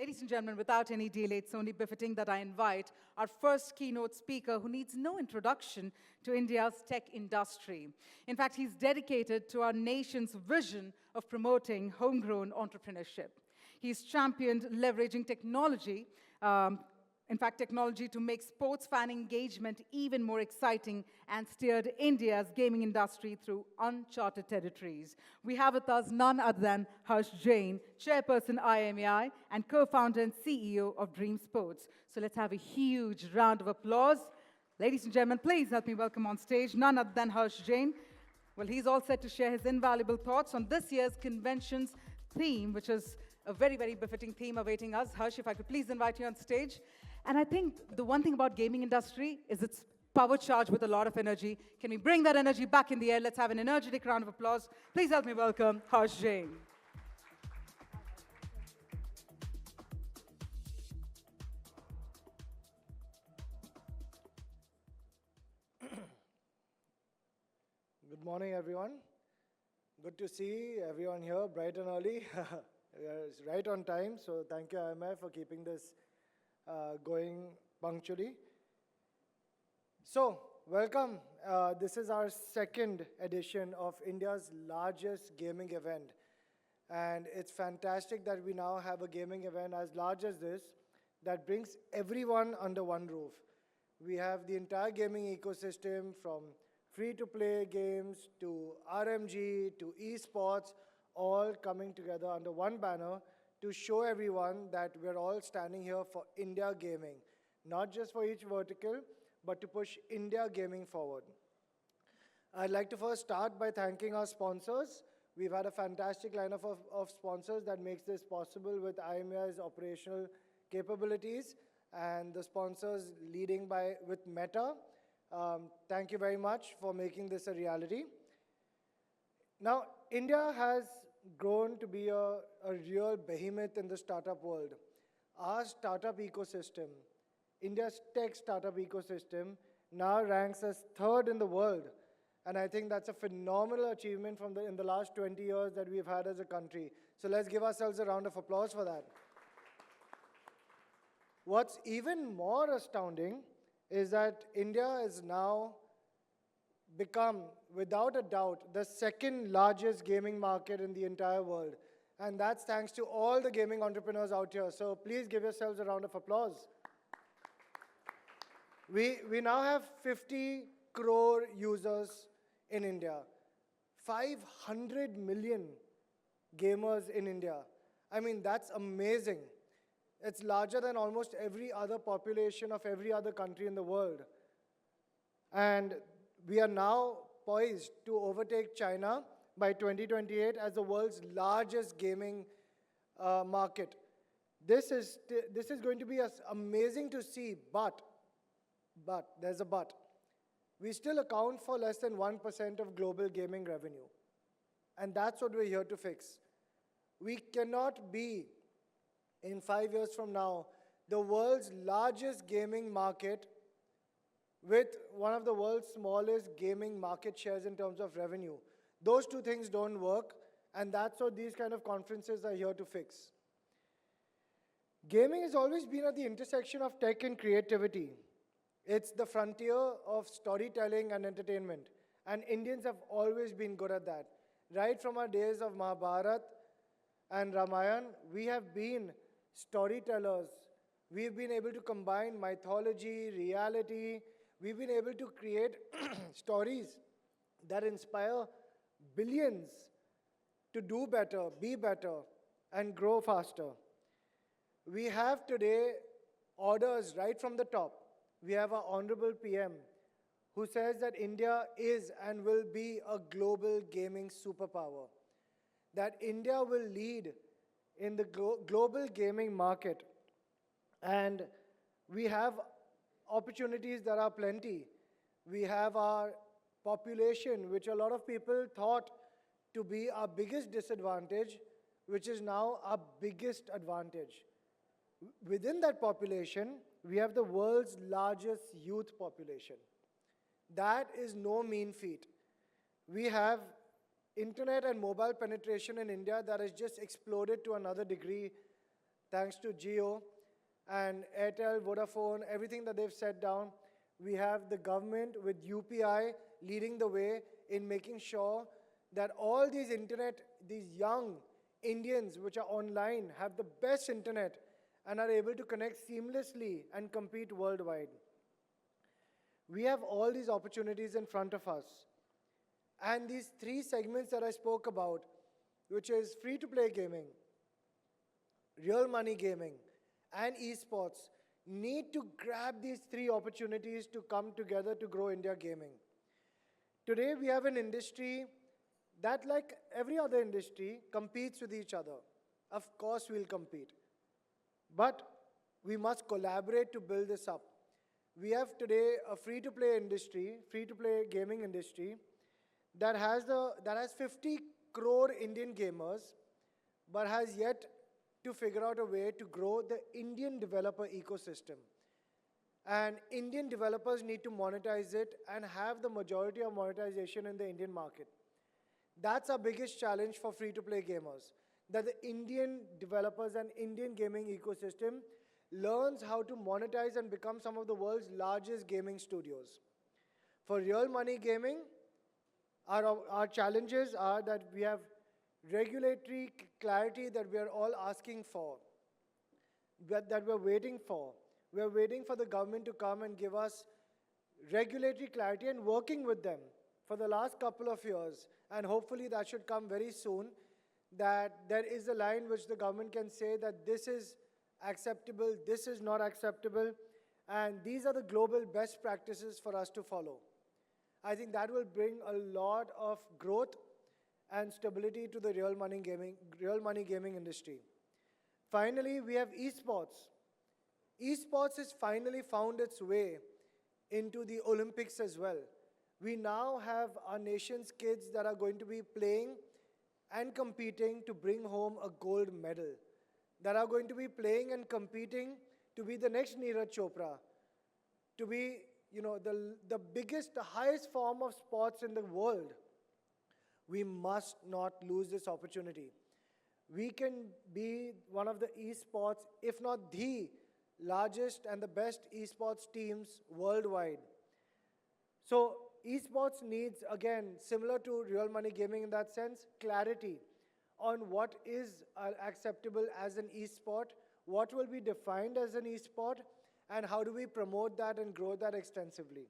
Ladies and gentlemen, without any delay, it's only befitting that I invite our first keynote speaker who needs no introduction to India's tech industry. In fact, he's dedicated to our nation's vision of promoting homegrown entrepreneurship. He's championed leveraging technology, technology to make sports fan engagement even more exciting and steered India's gaming industry through uncharted territories. We have with us none other than Jain, Chairperson IAMAI and co-founder and CEO of Dream Sports. So let's have a huge round of applause. Ladies and gentlemen, please help me welcome on stage none other than Jain. Well, he's all set to share his invaluable thoughts on this year's convention's theme, which is a very, very befitting theme awaiting us. Harsh, if I could please invite you on stage. And I think the one thing about gaming industry is it's power charged with a lot of energy. Can we bring that energy back in the air? Let's have an energetic round of applause. Please help me welcome Harsh Jain. Good morning, everyone. Good to see everyone here bright and early. It's right on time, so thank you, IAMAI, for keeping this going punctually. So, welcome. This is our second edition of India's largest gaming event. And it's fantastic that we now have a gaming event as large as this that brings everyone under one roof. We have the entire gaming ecosystem from free-to-play games to RMG to esports, all coming together under one banner to show everyone that we're all standing here for India gaming, not just for each vertical, but to push India gaming forward. I'd like to first start by thanking our sponsors. We've had a fantastic lineup of sponsors that makes this possible with IAMAI's operational capabilities, and the sponsors leading with Meta. Thank you very much for making this a reality. Now, India has grown to be a real behemoth in the startup world. Our startup ecosystem, India's tech startup ecosystem, now ranks as third in the world. And I think that's a phenomenal achievement in the last 20 years that we've had as a country. So let's give ourselves a round of applause for that. What's even more astounding is that India is now become, without a doubt, the second largest gaming market in the entire world. And that's thanks to all the gaming entrepreneurs out here. So please give yourselves a round of applause. We now have 50 crore users in India, 500 million gamers in India. I mean, that's amazing. It's larger than almost every other population of every other country in the world. And we are now poised to overtake China by 2028 as the world's largest gaming market. This is going to be amazing to see, but there's a but. We still account for less than 1% of global gaming revenue. And that's what we're here to fix. We cannot be, in 5 years from now, the world's largest gaming market with one of the world's smallest gaming market shares in terms of revenue. Those two things don't work, and that's what these kind of conferences are here to fix. Gaming has always been at the intersection of tech and creativity. It's the frontier of storytelling and entertainment, and Indians have always been good at that. Right from our days of Mahabharata and Ramayana, we have been storytellers. We've been able to combine mythology, reality. We've been able to create stories that inspire billions to do better, be better, and grow faster. We have today orders right from the top. We have our Honorable PM who says that India is and will be a global gaming superpower, that India will lead in the global gaming market. And we have opportunities that are plenty. We have our population, which a lot of people thought to be our biggest disadvantage, which is now our biggest advantage. Within that population, we have the world's largest youth population. That is no mean feat. We have internet and mobile penetration in India that has just exploded to another degree thanks to Jio and Airtel, Vodafone, everything that they've set down. We have the government with UPI leading the way in making sure that all these young Indians which are online have the best internet and are able to connect seamlessly and compete worldwide. We have all these opportunities in front of us. And these three segments that I spoke about, which is free-to-play gaming, real money gaming, and esports, need to grab these three opportunities to come together to grow India gaming. Today, we have an industry that, like every other industry, competes with each other. Of course, we'll compete. But we must collaborate to build this up. We have today a free-to-play industry, free-to-play gaming industry, that has 50 crore Indian gamers, but has yet to figure out a way to grow the Indian developer ecosystem. And Indian developers need to monetize it and have the majority of monetization in the Indian market. That's our biggest challenge for free-to-play gamers, that the Indian developers and Indian gaming ecosystem learns how to monetize and become some of the world's largest gaming studios. For real money gaming, our challenges are that we have regulatory clarity that we are all asking for, that we're waiting for. We're waiting for the government to come and give us regulatory clarity and working with them for the last couple of years. And hopefully that should come very soon, that there is a line which the government can say that this is acceptable, this is not acceptable, and these are the global best practices for us to follow. I think that will bring a lot of growth and stability to the real money gaming industry. Finally, we have esports. Esports has finally found its way into the Olympics as well. We now have our nation's kids that are going to be playing and competing to bring home a gold medal, that are going to be playing and competing to be the next Neeraj Chopra, to be the biggest, the highest form of sports in the world. We must not lose this opportunity. We can be one of the esports, if not the largest and the best esports teams worldwide. So esports needs, again, similar to real money gaming in that sense, clarity on what is acceptable as an esport, what will be defined as an esport, and how do we promote that and grow that extensively.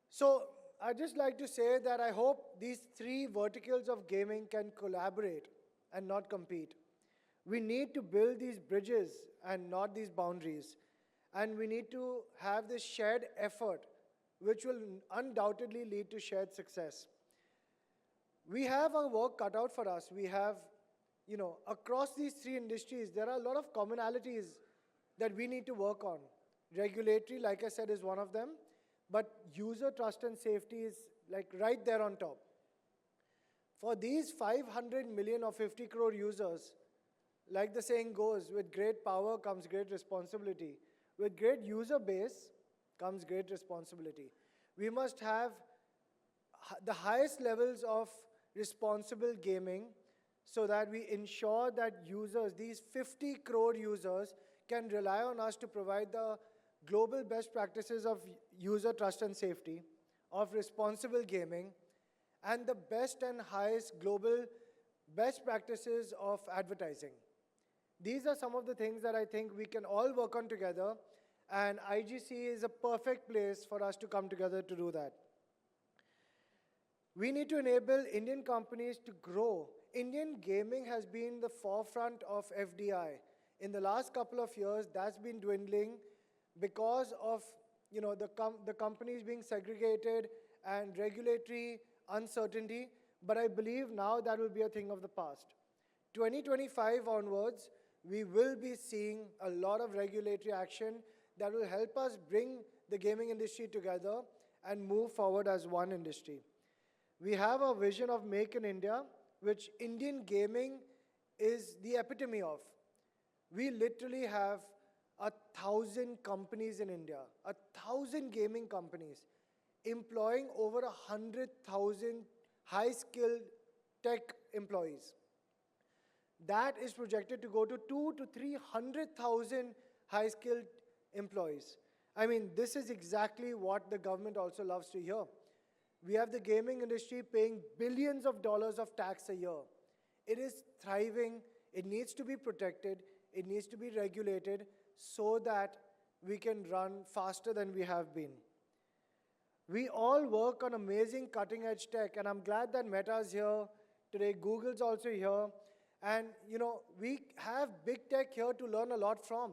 So I'd just like to say that I hope these three verticals of gaming can collaborate and not compete. We need to build these bridges and not these boundaries. And we need to have this shared effort, which will undoubtedly lead to shared success. We have our work cut out for us. We have, across these three industries, there are a lot of commonalities that we need to work on. Regulatory, like I said, is one of them, but user trust and safety is like right there on top. For these 500 million or 50 crore users, like the saying goes, with great power comes great responsibility. With great user base comes great responsibility. We must have the highest levels of responsible gaming so that we ensure that users, these 50 crore users, can rely on us to provide the global best practices of user trust and safety, of responsible gaming, and the best and highest global best practices of advertising. These are some of the things that I think we can all work on together, and IGC is a perfect place for us to come together to do that. We need to enable Indian companies to grow. Indian gaming has been the forefront of FDI. In the last couple of years, that's been dwindling because of the companies being segregated and regulatory uncertainty, but I believe now that will be a thing of the past. 2025 onwards, we will be seeing a lot of regulatory action that will help us bring the gaming industry together and move forward as one industry. We have a vision of Make in India, which Indian gaming is the epitome of. We literally have 1,000 companies in India, 1,000 gaming companies, employing over 100,000 high-skilled tech employees. that is projected to go to 2 to 300,000 high-skilled employees. I mean, this is exactly what the government also loves to hear. We have the gaming industry paying billions of dollars of tax a year. It is thriving. It needs to be protected. It needs to be regulated so that we can run faster than we have been. We all work on amazing cutting-edge tech, and I'm glad that Meta is here today. Google's also here. And, you know, we have big tech here to learn a lot from.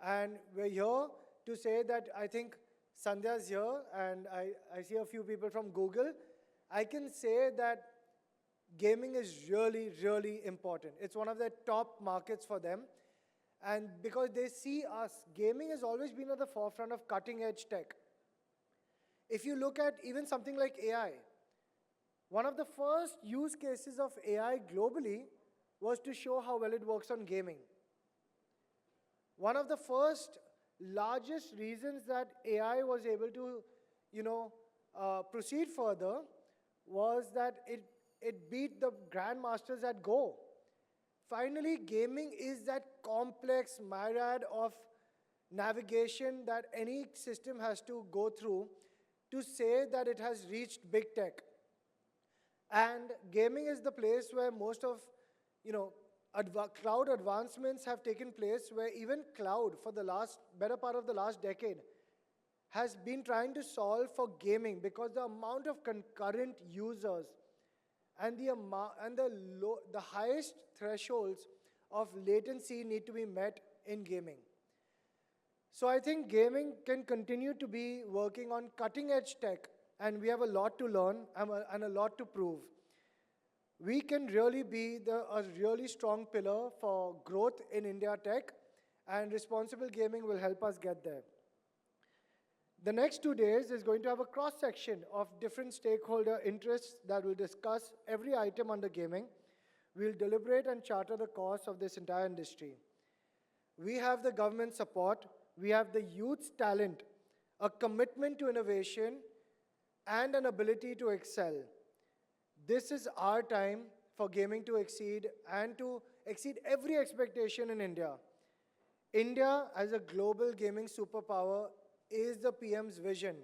And we're here to say that I think Sandhya's here, and I see a few people from Google. I can say that gaming is really, really important. It's one of the top markets for them. And because they see us, gaming has always been at the forefront of cutting-edge tech. If you look at even something like AI, one of the first use cases of AI globally was to show how well it works on gaming. One of the first largest reasons that AI was able to, proceed further was that it beat the grandmasters at Go. Finally, gaming is that complex myriad of navigation that any system has to go through to say that it has reached big tech. And gaming is the place where most of, cloud advancements have taken place, where even cloud for the better part of the last decade has been trying to solve for gaming, because the amount of concurrent users and the highest thresholds of latency need to be met in gaming. So I think gaming can continue to be working on cutting edge tech, and we have a lot to learn and a lot to prove. We can really be a really strong pillar for growth in India tech, and responsible gaming will help us get there. The next 2 days is going to have a cross-section of different stakeholder interests that will discuss every item under gaming. We'll deliberate and charter the course of this entire industry. We have the government support, we have the youth's talent, a commitment to innovation, and an ability to excel. This is our time for gaming to exceed and to exceed every expectation in India. India as a global gaming superpower is the PM's vision,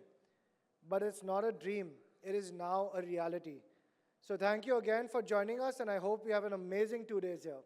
but it's not a dream. It is now a reality. So thank you again for joining us, and I hope we have an amazing 2 days here.